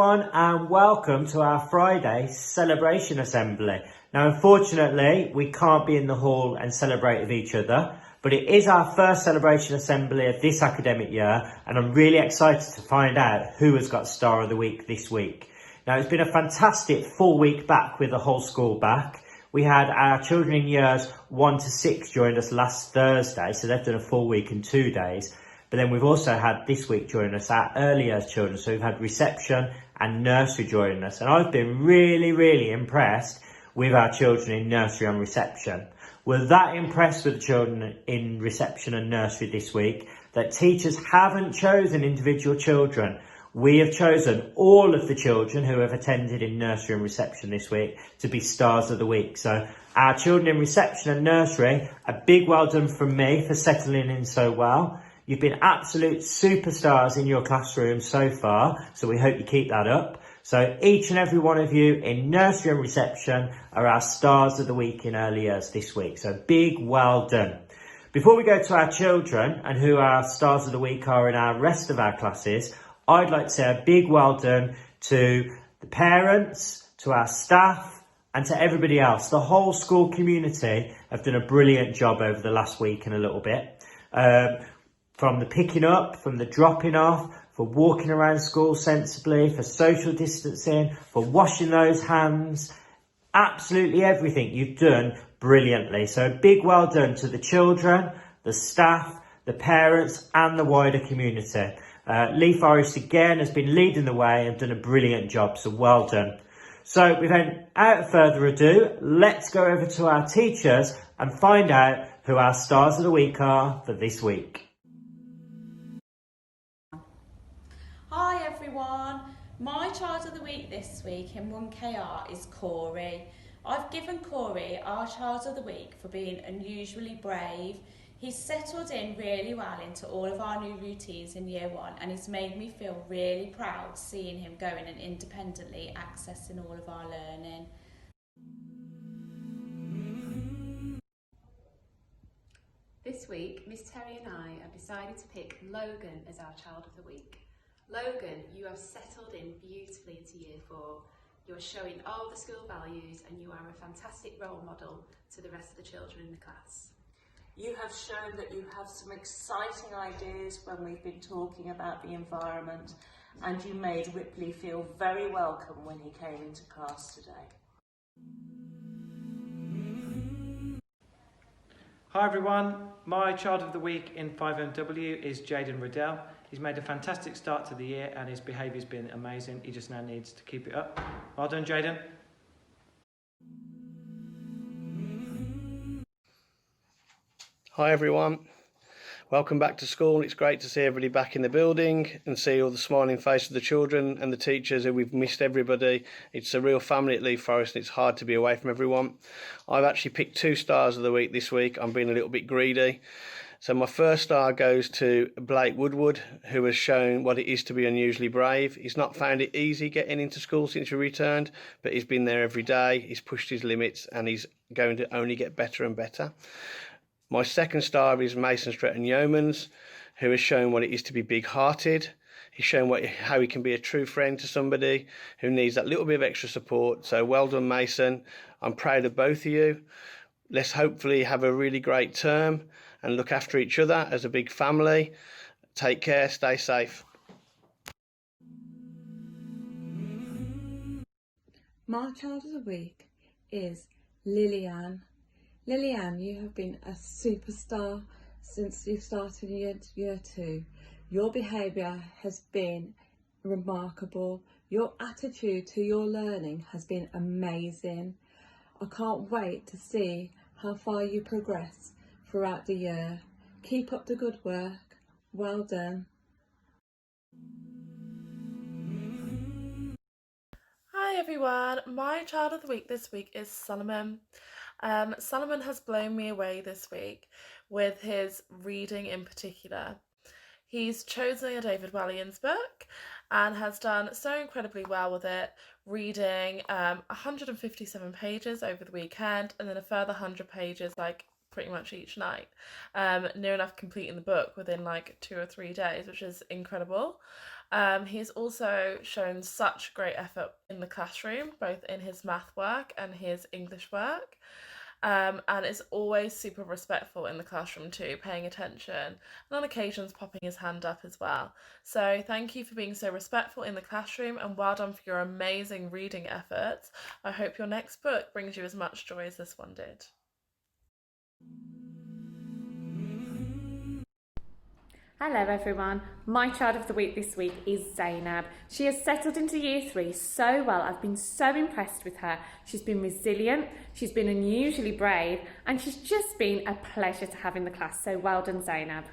everyone and welcome to our Friday celebration assembly. Now unfortunately we can't be in the hall and celebrate with each other, but it is our first celebration assembly of this academic year and I'm really excited to find out who has got Star of the Week this week. Now it's been a fantastic full week back with the whole school back. We had our children in years 1 to 6 joined us last Thursday, so they've done a full week in 2 days. But then we've also had this week join us our early years children. So we've had reception and nursery joining us. And I've been really impressed with our children in nursery and reception. We're that impressed with the children in reception and nursery this week that teachers haven't chosen individual children. We have chosen all of the children who have attended in nursery and reception this week to be Stars of the Week. So our children in reception and nursery, a big well done from me for settling in so well. You've been absolute superstars in your classroom so far, so we hope you keep that up. So each and every one of you in nursery and reception are our Stars of the Week in early years this week. So big well done. Before we go to our children and who our Stars of the Week are in our rest of our classes, I'd like to say a big well done to the parents, to our staff and to everybody else. The whole school community have done a brilliant job over the last week and a little bit. From the picking up, from the dropping off, for walking around school sensibly, for social distancing, for washing those hands, absolutely everything you've done brilliantly. So a big well done to the children, the staff, the parents and the wider community. Lee Forest again has been leading the way and done a brilliant job, so well done. So without further ado, let's go over to our teachers and find out who our Stars of the Week are for this week. Hi everyone, my Child of the Week this week in 1KR is Corey. I've given Corey our Child of the Week for being unusually brave. He's settled in really well into all of our new routines in year 1 and it's made me feel really proud seeing him going and independently accessing all of our learning. This week, Miss Terry and I have decided to pick Logan as our Child of the Week. Logan, you have settled in beautifully into year 4. You're showing all the school values and you are a fantastic role model to the rest of the children in the class. You have shown that you have some exciting ideas when we've been talking about the environment and you made Ripley feel very welcome when he came into class today. Hi everyone, my Child of the Week in 5MW is Jaden Riddell. He's made a fantastic start to the year and his behaviour's been amazing. He just now needs to keep it up. Well done, Jaden. Hi everyone, welcome back to school. It's great to see everybody back in the building and see all the smiling faces of the children and the teachers who we've missed everybody. It's a real family at Lee Forest and it's hard to be away from everyone. I've actually picked 2 Stars of the Week this week. I'm being a little bit greedy. So my first star goes to Blake Woodward, who has shown what it is to be unusually brave. He's not found it easy getting into school since he returned, but he's been there every day. He's pushed his limits and he's going to only get better and better. My second star is Mason Stretton Yeomans, who has shown what it is to be big-hearted. He's shown how he can be a true friend to somebody who needs that little bit of extra support. So well done, Mason. I'm proud of both of you. Let's hopefully have a really great term and look after each other as a big family. Take care, stay safe. My Child of the Week is Lillian. Lillian, you have been a superstar since you started year 2. Your behaviour has been remarkable. Your attitude to your learning has been amazing. I can't wait to see how far you progress throughout the year. Keep up the good work. Well done. Hi everyone, my Child of the Week this week is Solomon. Solomon has blown me away this week with his reading in particular. He's chosen a David Walliams book and has done so incredibly well with it, reading 157 pages over the weekend and then a further 100 pages like pretty much each night, near enough completing the book within like 2 or 3 days, which is incredible. He's also shown such great effort in the classroom, both in his math work and his English work. And is always super respectful in the classroom too, paying attention, and on occasions popping his hand up as well. So thank you for being so respectful in the classroom, and well done for your amazing reading efforts. I hope your next book brings you as much joy as this one did. Hello everyone, my child of the week this week is Zainab. She has settled into year 3 so well. I've been so impressed with her. She's been resilient, she's been unusually brave, and she's just been a pleasure to have in the class. So well done, Zainab.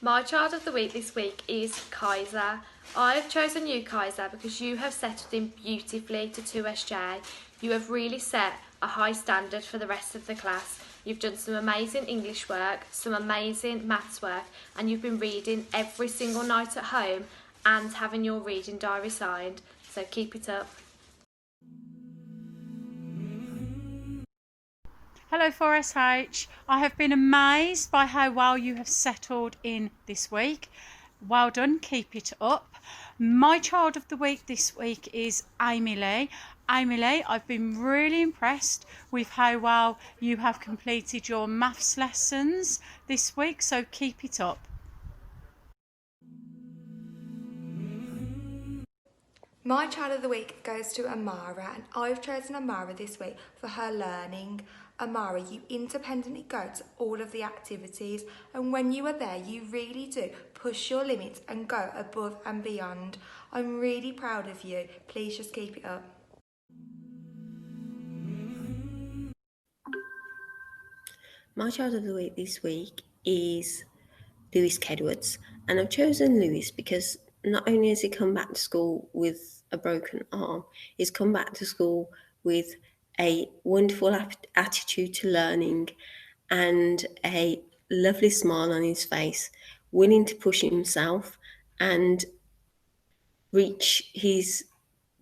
My child of the week this week is Kaiser. I've chosen you, Kaiser, because you have settled in beautifully to 2SJ. You have really set a high standard for the rest of the class. You've done some amazing English work, some amazing maths work, and you've been reading every single night at home and having your reading diary signed. So keep it up. Hello 4SH. I have been amazed by how well you have settled in this week. Well done, keep it up. My child of the week this week is Amy Lee. Amy Lee, I've been really impressed with how well you have completed your maths lessons this week, so keep it up. My child of the week goes to Amara, and I've chosen Amara this week for her learning. Amara, you independently go to all of the activities, and when you are there, you really do push your limits and go above and beyond. I'm really proud of you. Please just keep it up. My child of the week this week is Lewis Kedwards, and I've chosen Lewis because not only has he come back to school with a broken arm, he's come back to school with a wonderful attitude to learning and a lovely smile on his face, willing to push himself and reach his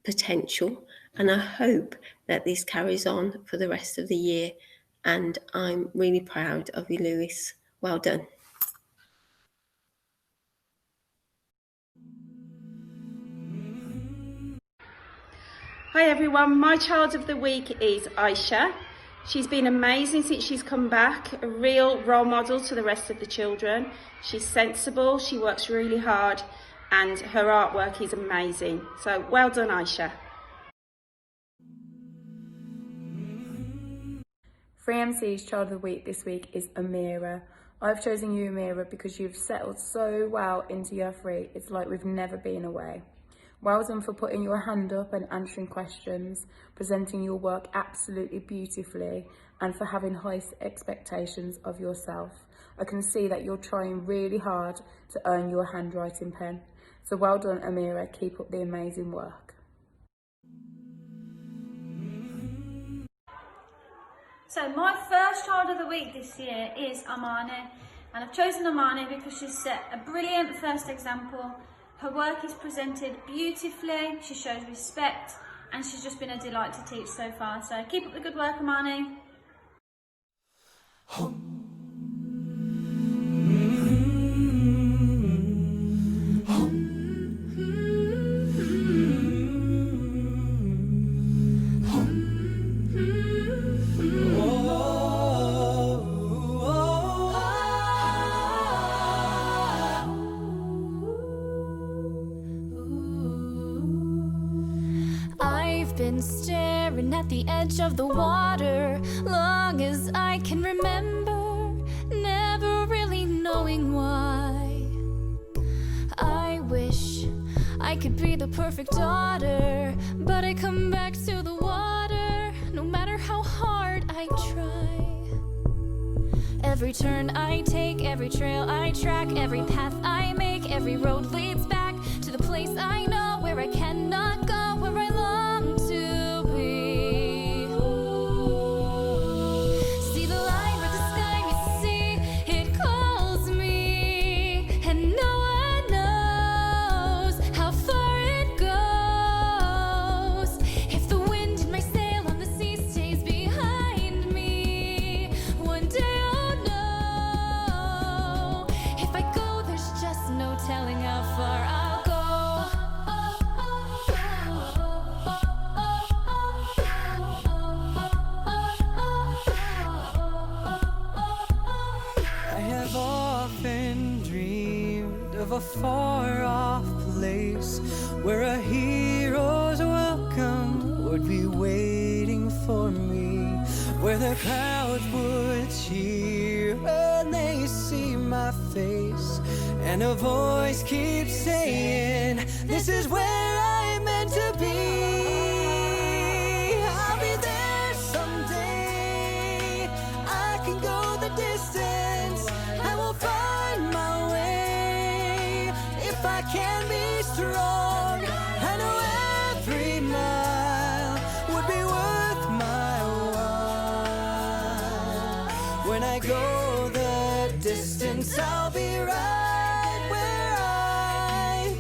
potential. And I hope that this carries on for the rest of the year. And I'm really proud of you, Lewis. Well done. Hi everyone, my child of the week is Aisha. She's been amazing since she's come back, a real role model to the rest of the children. She's sensible, she works really hard, and her artwork is amazing. So well done, Aisha. 3MC's child of the week this week is Amira. I've chosen you, Amira, because you've settled so well into year 3. It's like we've never been away. Well done for putting your hand up and answering questions, presenting your work absolutely beautifully, and for having high expectations of yourself. I can see that you're trying really hard to earn your handwriting pen. So well done, Amira. Keep up the amazing work. So my first child of the week this year is Amani, and I've chosen Amani because she's set a brilliant first example. Her work is presented beautifully, she shows respect, and she's just been a delight to teach so far. So keep up the good work, Amani. Been staring at the edge of the water long as I can remember, never really knowing why. I wish I could be the perfect daughter, but I come back to the water no matter how hard I try. Every turn I take, every trail I track, every path I make, every road leads back to the place I know where I cannot go, where I long to be. See the line where the sky meets the sea, it calls me, and no one knows how far it goes. If the wind in my sail a far-off place where a hero's welcome would be waiting for me, where the crowds would cheer when they see my face, and a voice keeps saying, this is where I'm meant to be. I'll be there someday. I can go the distance. I will find my way if I can be strong. I know every mile would be worth my while. When I go the distance, I'll be right where I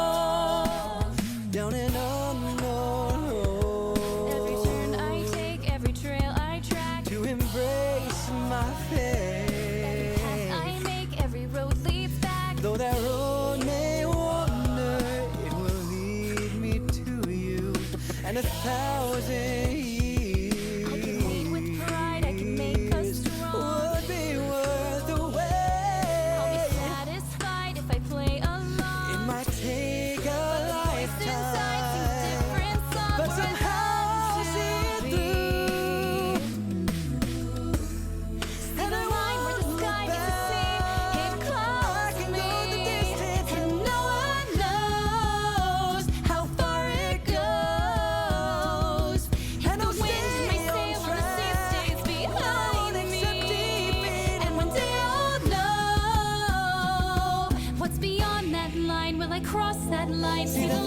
belong, down an unknown road. Every turn I take, every trail I track, to embrace my fate. I make, every road leads back. Though that road may wander, it will lead me to you, and 1,000 years I can lead with pride, I can make us strong. would be worth the wait. I'll be satisfied if I play along. It might take a Since I sing lifetime, different songs, but somehow I'll see it through. and the line where the sky meets the sea, it calls me, and no one knows how far it goes. If And the I'll wind may stay on sail when the sea track. stays behind Except me, deep in and one day I'll know what's beyond that line. Will I cross that line? See the